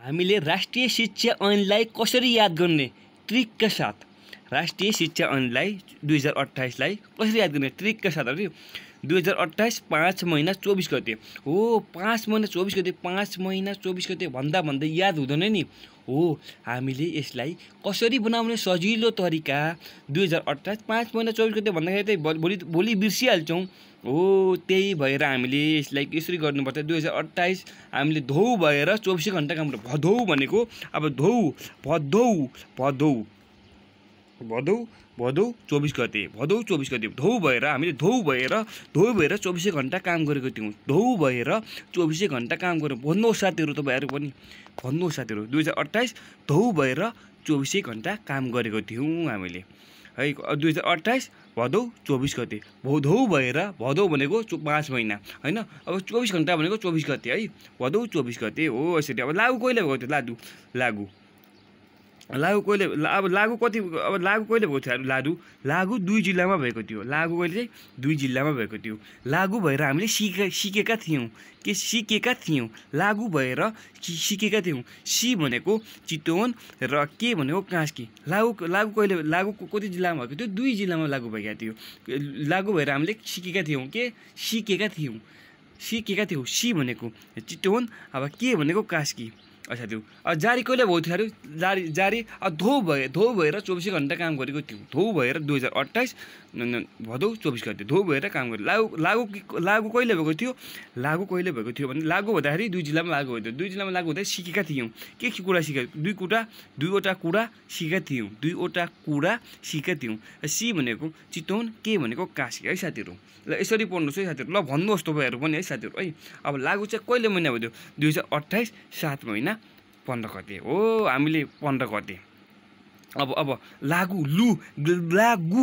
हामीले राष्ट्रिय शिक्षा ऐनलाई कसरी याद गर्ने ट्रिकका साथ राष्ट्रिय शिक्षा ऐनलाई 2028 लाई कसरी याद गर्ने ट्रिकका साथ अरे 2028 5 महिना 24 गते हो 5 महिना 24 गते 5 महिना 24 गते भन्दा भन्दै याद हुँदैन नि हो हामीले यसलाई कसरी बनाउने सजिलो तरिका 2028 5 महिना 24 गते भन्दाखेरि चाहिँ भोलि बिर्सिहाल्छौँ हो त्यही भएर हामीले यसलाई यसरी गर्नुपर्छ 2028 हामीले धौ भएर 24 घण्टा काम गर्नु भदौ भनेको अब भदौ 24 गते धौ भएर हामीले धौ भएर 24 घण्टा काम गरेको थियौँ धौ भएर 24 घण्टा काम गर्यौँ भन्नुहोस् साथीहरू तपाईँहरू पनि भन्नुहोस् साथीहरू 2028 धौ भएर 24 घण्टा काम गरेको थियौँ हामीले है 2028 भदौ 24 गते भदौ भएर भदौ भनेको 5 महिना हैन अब 24 घण्टा भनेको 24 गते है भदौ 24 गते हो यसरी अब लागु कहिले भएको थियो लागु कहिले अब लागु कहिले भएको थियो लागु 2 जिल्लामा भएको थियो लागु कहिले चाहिँ 2 जिल्लामा भएको थियो लागु भएर हामीले सिकेका थियौँ लागु भएर सिकेका थियौँ सी भनेको चितवन र के भनेको कास्की लागु कति जिल्लामा भएको थियो 2 जिल्लामा लागु भएको थियो लागु भएर हामीले सिकेका थियौँ सी भनेको चितवन अब के भनेको कास्की साथीहरू अब जारी कहिले भएको थियो जारी धौ भएर 24 घण्टा काम गरेको थियो धौ भएर 2028 भदौ 24 गते धौ भएर काम गरे लागु कहिले भएको थियो भने लागु हुँदाखेरि 2 जिल्लामा लागु भएको थियो 2 जिल्लामा लागु हुँदा सिकेका थियौँ के कुरा सिकेका दुईवटा कुरा सिकेका थियौँ सी भनेको चितवन के भनेको कास्की है साथीहरू ल यसरी पढ्नुहोस् है साथीहरू ल भन्नुहोस् तपाईँहरू पनि है साथीहरू है अब लागु चाहिँ कहिले महिना भयो 2028 7 महिना 15 गते हो हामीले 15 गते अब लागु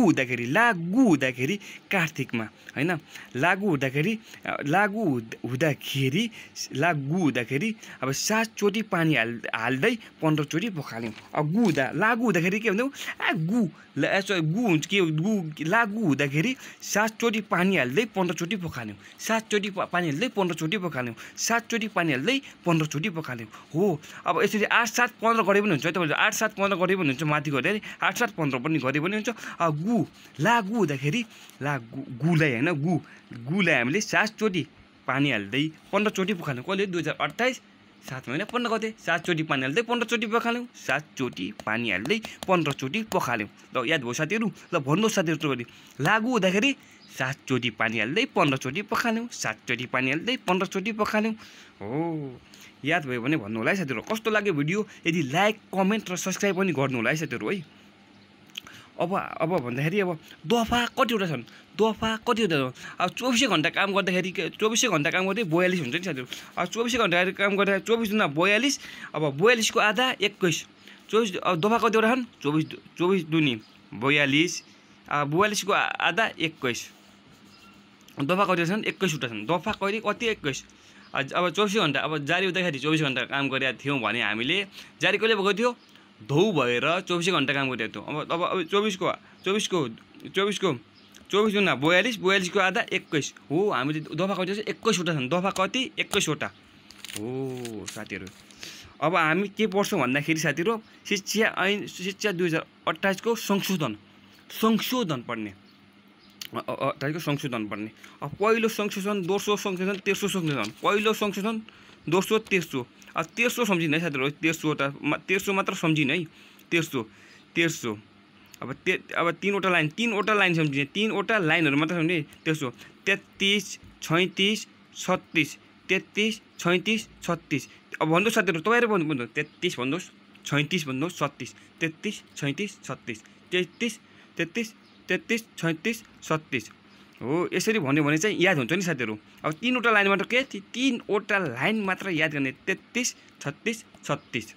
हुँदाखेरि कार्तिकमा हैन लागु हुँदाखेरि अब 7 चोटी पानी हाल्दै 15 चोटी पखाल्यौँ अब लागु हुँदाखेरि के भन्दै लागु हुँदाखेरि 7 चोटी पानी हाल्दै 15 चोटी पखाल्यौँ 7 चोटी पानी हाल्दै 15 चोटी पखाल्यौँ 7 चोटी पानी हाल्दै 15 चोटी पखाल्यौँ हो अब यसरी 8 7 15 गरे पनि हुन्छ तपाईले 8 7 15 गरे पनि हुन्छ माथि गरे 8 7 15 पनि गरे पनि हुन्छ लागु हुँदाखेरि गुलाई हैन गुलाई हामीले 7 चोटी पानी हाल्दै 15 चोटी पखाल्यौँ कहिले 2028 7 महिना 15 गते 7 चोटी पानी हाल्दै 15 चोटी पखाल्यौँ 7 चोटी पानी हाल्दै 15 चोटी पखाल्यौँ ल याद भयो साथीहरू ल भन्नुहोस् साथीहरू तपाईँले लागु हुँदाखेरि 7 चोटी पानी हाल्दै 15 चोटी पखाल्यौँ 7 चोटी पानी हाल्दै 15 चोटी पखाल्यौँ हो याद भयो भने भन्नु होला है साथीहरू कस्तो लाग्यो भिडियो यदि लाइक कमेन्ट र सब्स्क्राइब पनि गर्नु होला है साथीहरू है अब भन्दाखेरि अब दफा कतिवटा छन् अब 24 घण्टा काम गर्दाखेरि 24 घण्टा काम गर्दै 42 हुन्छ नि साथीहरू अब 24 घण्टा काम गर्दा 24 दुना 42 अब 42 को आधा 21 24 अब दफा कतिवटा छन् 24 दुनी 42 अब 42 को आधा 21 दफा कतिवटा छन् 21 वटा छन् दफा कति 21 अब 24 घण्टा अब जारी हुँदाखेरि 24 घण्टा काम गरेका थियौँ भने हामीले जारी कहिले भएको थियो धौ भएर 24 घण्टा काम गरेको थियो अब 24 दुना 42 को आधा 21 हो हामीले दफा कति 21 वटा छन् दफा कति 21 वटा हो साथीहरू अब हामी के पढ्छौँ भन्दाखेरि साथीहरू शिक्षा 2028 को संशोधन पढ्ने अब पहिलो संशोधन दोस्रो संशोधन तेस्रो संशोधन पहिलो संशोधन दोस्रो तेस्रो अब तेस्रो सम्झिनु है साथीहरू तेस्रो मात्र सम्झिनु है तेस्रो अब 3वटा लाइन सम्झिने 3वटा लाइनहरू मात्र सम्झिने तेस्रो 33 36 36 33 36 36 अब भन्नुहोस् साथीहरू तपाईँहरू भन्नु 33 भन्नुहोस् 36 भन्नुहोस् 36 33 36 36 33 36 37 हो यसरी भन्यो भने चाहिँ याद हुन्छ नि साथीहरू अब 3वटा लाइन मात्र के 3वटा लाइन मात्र याद गर्ने 33 36 36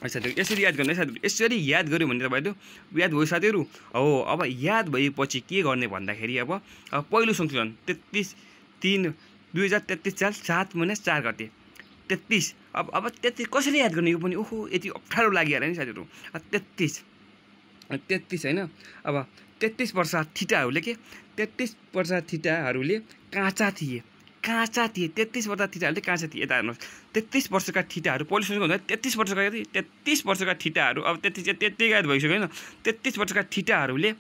साथीहरू यसरी याद गर्ने साथीहरू यसरी याद गर्यो भने तपाईँहरू याद भयो साथीहरू हो अब याद भएपछि के गर्ने भन्दाखेरि अब पहिलो संशोधन 2033 साल 7 महिना 4 गते 33 अब 33 कसरी याद गर्ने यो पनि ओहो यति अप्ठ्यारो लागिहाल्यो नि साथीहरू 33 हैन अब 33 वर्ष थिटाहरूले के 33 वर्ष थिटाहरूले काँचा काँचा थिए 33 वर्षका ठिटाहरूले काँचा थिए। यता हेर्नुहोस् 33 वर्षका ठिटाहरू पहिलो सोचेको हुँदा 33 वर्षका ठिटाहरू अब त्यति याद भइसक्यो होइन। 33 वर्षका ठिटाहरूले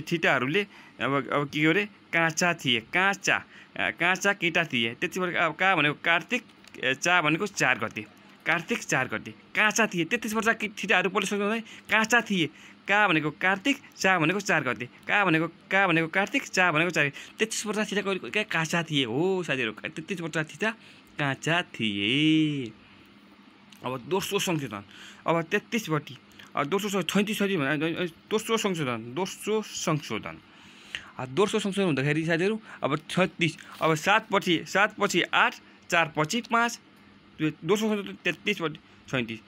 ठिटाहरूले अब के गरे काँचा थिए। काँचा केटा थिए 33 वर्ष। अब का भनेको कार्तिक, चा भनेको 4 गते, कार्तिक 4 गते काँचा थिए। 33 वर्षका ठिटाहरू पहिलो सोचेको हुँदा काँचा थिए। का भनेको कार्तिक, चा भनेको 4 गते, का भनेको कार्तिक, चा भनेको 4। 33 वर्षका ठिटा क्या काँचा थिए हो साथीहरू। 33 वर्षका ठिटा काँचा थिए। अब दोस्रो संशोधन अब 33 बटी दोस्रो 36 भने दोस्रो संशोधन हुँदाखेरि साथीहरू अब 36 अब 7 पछि 8 4 पछि 5 दोस्रो संशोधन 33 बटी 37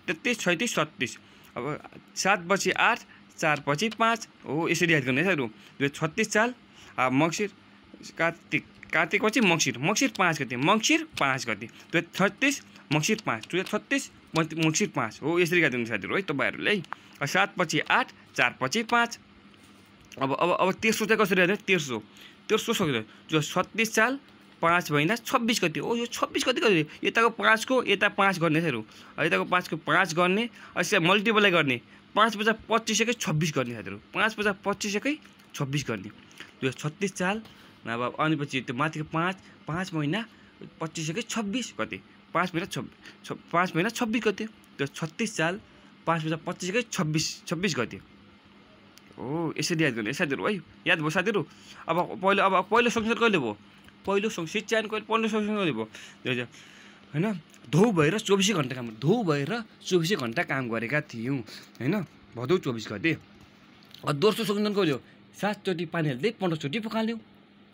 33 36 37 अब 7 पछि 8 4 पछि 5 हो यसरी याद गर्ने साथीहरू। 36 साल मङ्सिर कार्तिक पछि मङ्सिर 5 गते 5 गते 36 मङ्सिर 5 36 मङ्सिर 5 हो यसरी याद गर्ने साथीहरू है तपाईँहरूले है। 7 पछि 8 4 पछि 5 अब तेस्रो चाहिँ कसरी याद? तेस्रो सक्दैन जो 36 साल 5 महिना 26 गते हो। यो 26 गते कति यताको 5 को यता 5 गर्ने साथीहरू, यताको 5 को 5 गर्ने यसलाई मल्टिप्लाई गर्ने 5 × 25 = 26 गर्ने साथीहरू। 5 × 25 = 26 गर्ने। यो 36 साल अब अनि पछि त्यो माथिको 5 महिना 25 = 26 गते 5 महिना 26 गते त्यो 36 साल 5 × 25 = 26 गते हो यसरी याद गर्ने साथीहरू है। याद भयो साथीहरू? अब पहिलो संशोधन कहिले भयो? पहिलो शिक्षायन पहिलो संशोधन कहिले भयो? होइन धौ भएर 24 घण्टा काम गरेका थियौँ होइन भदौ 24 गते। दोस्रो संशोधन कहिले हो? 7 चोटि पानी हाल्दै 15 चोटि पखाल्यौँ।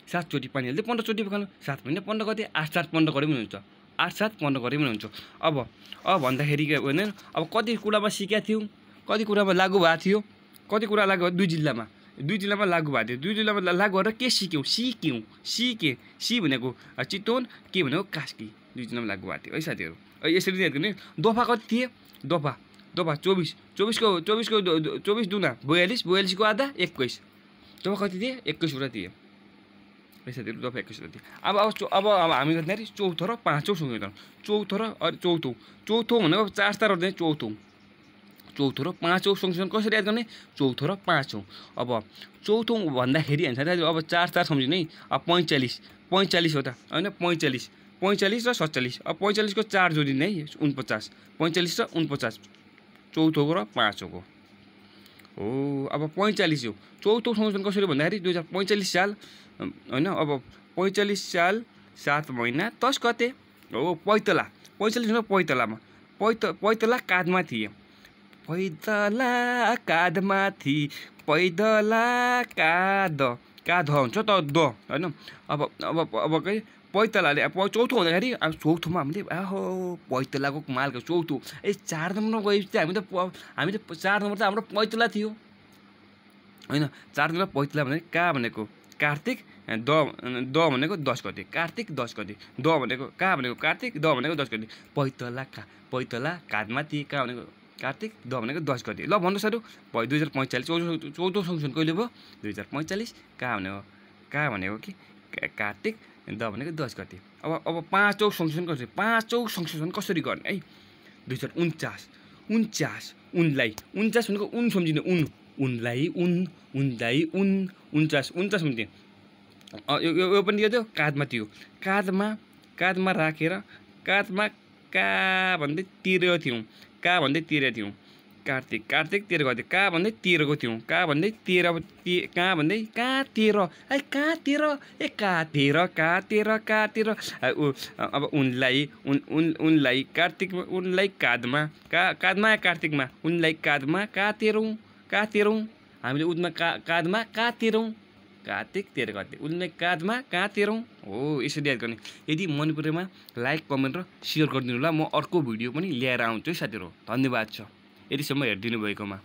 7 चोटि पानी हाल्दै 15 चोटि पखाल्यौँ। 7 महिना 15 गते 8 7 15 गरे पनि हुन्छ। 8 7 15 गरे पनि हुन्छ। अब भन्दाखेरि के भने अब कति कुरामा सिकेका थियौँ, कति कुरामा लागु भएको थियो, कति कुरा लागु भयो 2 जिल्लामा लागु भएको थियो। 2 जिल्लामा लागु गरेर के सिक्यौँ? सी भनेको चितवन, के भनेको कास्की 2 जिल्लामा लागु भएको थियो है साथीहरू। यसरी याद गर्ने। दफा कति थिए? दफा 24 को 24 दुना 42 को आधा 21 दफा कति थिए? 21 वटा थिए है साथीहरू। दफा 21 वटा थिए। अब हामी गर्दाखेरि चौथो र पाँचौँ संशोधन। चौथो भनेको 4 स्टार गर्दैन। चौथो र पाँचौँ संशोधन कसरी याद गर्ने? चौथो र पाँचौँ। अब चौथो भन्दाखेरि होइन साथीहरू अब 4 स्टार सम्झिने है। अब 45 वटा होइन 45 र 47 अब 45 को 4 जोडिने है 49 45 र 49 चौथोको र पाँचौँको हो। अब 45 हो चौथो संशोधन कसरी भन्दाखेरि 2045 साल होइन अब 45 साल 7 महिना 10 गते हो। पैतला 45 पैतला काँधमा थिए। पैदला काँध हुन्छ त द होइन। अब कहीँ पैतलाले अब चौथो हुँदाखेरि अब चौथोमा हामीले पैतलाको मालको चौथो 4 नम्बरमा गएपछि हामी त 4 नम्बर त हाम्रो पैतला थियो होइन। 4 नम्बर पैतला भनेको का भनेको कार्तिक द भनेको 10 गते कार्तिक 10 गते द भनेको का भनेको कार्तिक द भनेको 10 गते पैतला काँधमा थिए का भनेको कार्तिक द भनेको 10 गते। ल भन्नुहोस् अरू 2045 चौथो संशोधन कहिले भयो? 2045 का भनेको कि कार्तिक द भनेको 10 गते। अब पाँचौँ संशोधन कसरी गर्ने है? 2049 उनलाई 49 भनेको उन सम्झिने उनलाई 49 सम्झिने। यो पनि थियो काँधमा थियो। काँधमा राखेर काँधमा का भन्दै तिरेको थियौँ। कार्तिक 13 गते का भन्दै 13 को थियौँ। का भन्दै 13 कहाँ भन्दै कहाँ 13 अब उनलाई कार्तिक उनलाई काँधमा कार्तिकमा उनलाई काँधमा का 13 हामीले उनमा काँधमा का 13 कार्तिक 13 गते उनलाई काँधमा का 13 हो यसरी याद गर्ने। यदि मन परेमा लाइक कमेन्ट र सेयर गरिदिनु होला। म अर्को भिडियो पनि ल्याएर आउँछु है साथीहरू। धन्यवाद छ यतिसम्म हेरिदिनु भएकोमा।